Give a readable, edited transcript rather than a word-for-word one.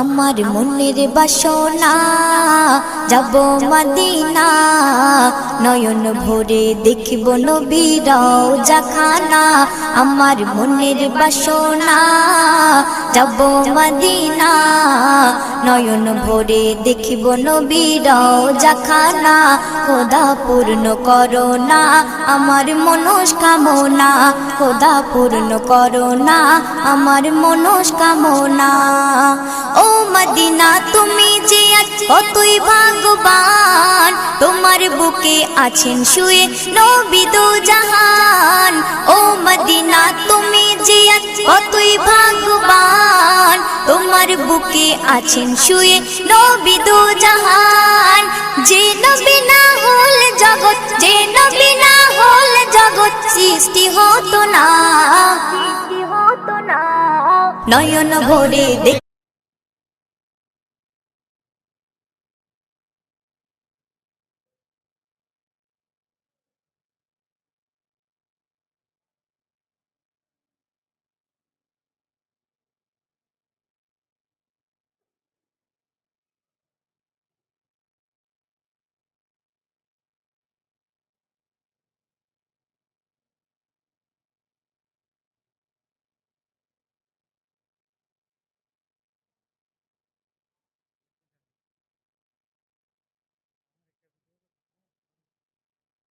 আমার মনের বাসনা যাব মদিনা, নয়ন ভরে দেখিব নবীর রওজাখানা। আমার মনের বাসনা যাব মদিনা, নয়ন ভরে দেখিব নবীর রওজাখানা। খোদা পূর্ণ করো না আমার মনস্কামনা, খোদা পূর্ণ করো না আমার মনস্কামনা। ও মদিনা তুমি যে কতই ভাগ্যবান, তোমার বুকে আছেন শুয়ে নবী দো জাহান। ও মদিনা তুমি যে কতই ভাগ্যবান, তোমার বুকে আছেন শুয়ে নবী দো জাহান। যে নবী না হল জগৎ, যে নবী না হল জগৎ সৃষ্টি হতো না। নয়ন ভরে